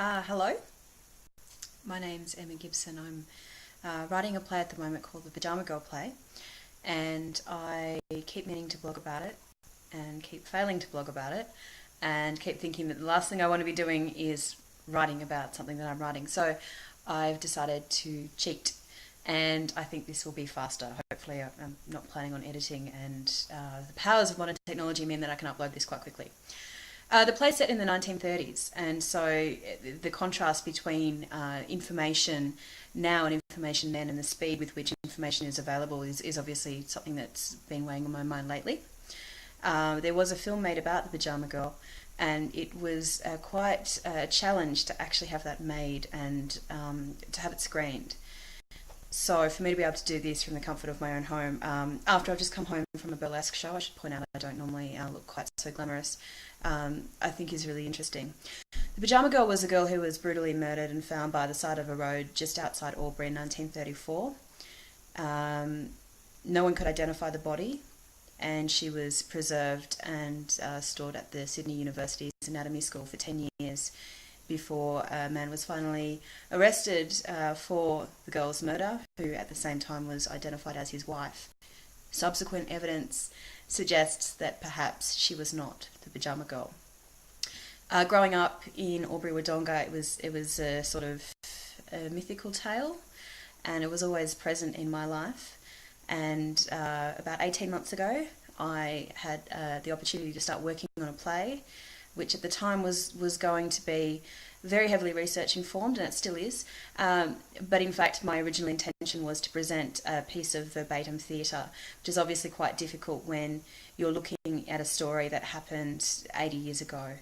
Hello, my name's Emma Gibson. I'm writing a play at the moment called the Pyjama Girl play, and I keep meaning to blog about it and keep failing to blog about it and keep thinking that the last thing I want to be doing is writing about something that I'm writing. So I've decided to cheat, and I think this will be faster. Hopefully, I'm not planning on editing, and the powers of modern technology mean that I can upload this quite quickly. The play's set in the 1930s, and so the contrast between information now and information then, and the speed with which information is available is obviously something that's been weighing on my mind lately. There was a film made about the Pyjama Girl, and it was quite a challenge to actually have that made and to have it screened. So for me to be able to do this from the comfort of my own home, after I've just come home from a burlesque show, I should point out I don't normally look quite so glamorous, I think is really interesting. The Pyjama Girl was a girl who was brutally murdered and found by the side of a road just outside Albury in 1934. No one could identify the body, and she was preserved and stored at the Sydney University's Anatomy School for 10 years before a man was finally arrested for the girl's murder, who at the same time was identified as his wife. Subsequent evidence suggests that perhaps she was not the Pyjama Girl. Growing up in Albury Wodonga, it was a sort of a mythical tale, and it was always present in my life. And about 18 months ago, I had the opportunity to start working on a play, which at the time was going to be very heavily research informed, and it still is. But in fact, my original intention was to present a piece of verbatim theatre, which is obviously quite difficult when you're looking at a story that happened 80 years ago.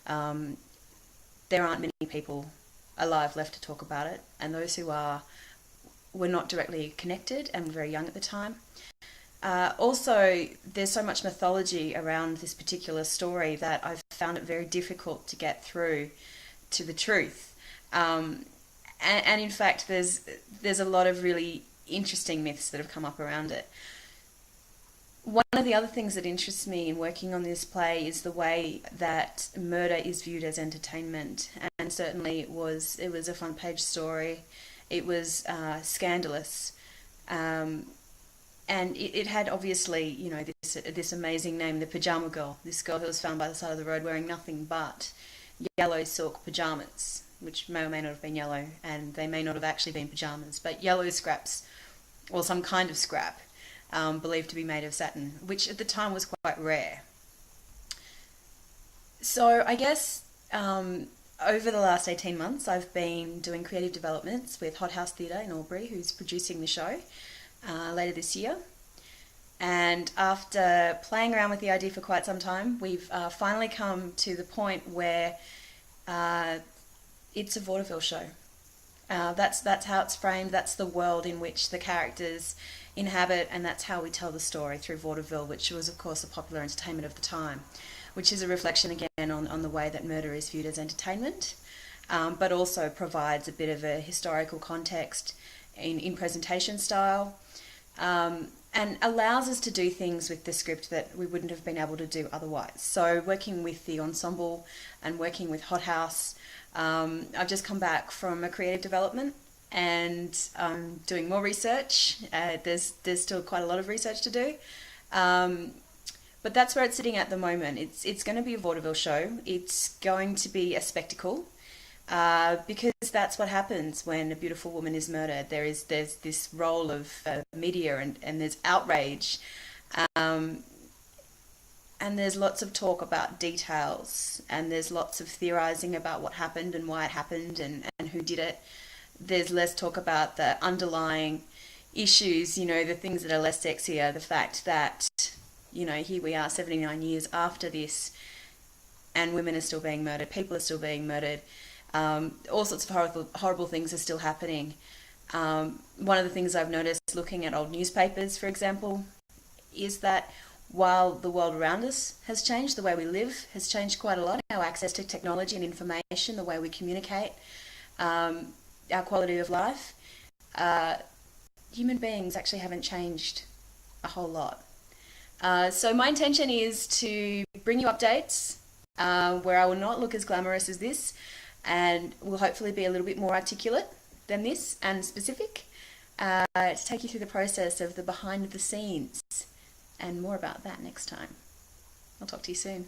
There aren't many people alive left to talk about it, and those who are were not directly connected and were very young at the time. Also, there's so much mythology around this particular story that I've found it very difficult to get through to the truth. And in fact, there's a lot of really interesting myths that have come up around it. One of the other things that interests me in working on this play is the way that murder is viewed as entertainment, and certainly it was a front page story. It was scandalous. And it had obviously, this amazing name, the Pyjama Girl, this girl who was found by the side of the road wearing nothing but yellow silk pyjamas, which may or may not have been yellow, and they may not have actually been pyjamas, but yellow scraps, or some kind of scrap, believed to be made of satin, which at the time was quite rare. So I guess over the last 18 months, I've been doing creative developments with Hot House Theatre in Albury, who's producing the show later this year. And after playing around with the idea for quite some time, we've finally come to the point where it's a vaudeville show. That's how it's framed. That's the world in which the characters inhabit, and that's how we tell the story through vaudeville, which was, of course, a popular entertainment of the time, which is a reflection again on the way that murder is viewed as entertainment, but also provides a bit of a historical context in presentation style. And allows us to do things with the script that we wouldn't have been able to do otherwise. So working with the ensemble and working with Hot House, I've just come back from a creative development and doing more research. There's still quite a lot of research to do. But that's where it's sitting at the moment. It's going to be a vaudeville show. It's going to be a spectacle. Because that's what happens when a beautiful woman is murdered. There's this role of media and there's outrage, and there's lots of talk about details, and there's lots of theorising about what happened and why it happened and who did it. There's less talk about the underlying issues, the things that are less sexier, the fact that, here we are 79 years after this, and women are still being murdered, people are still being murdered. All sorts of horrible things are still happening. One of the things I've noticed looking at old newspapers, for example, is that while the world around us has changed, the way we live has changed quite a lot, our access to technology and information, the way we communicate, our quality of life, human beings actually haven't changed a whole lot. So my intention is to bring you updates where I will not look as glamorous as this, and will hopefully be a little bit more articulate than this and specific, to take you through the process of the behind the scenes, and more about that next time. I'll talk to you soon.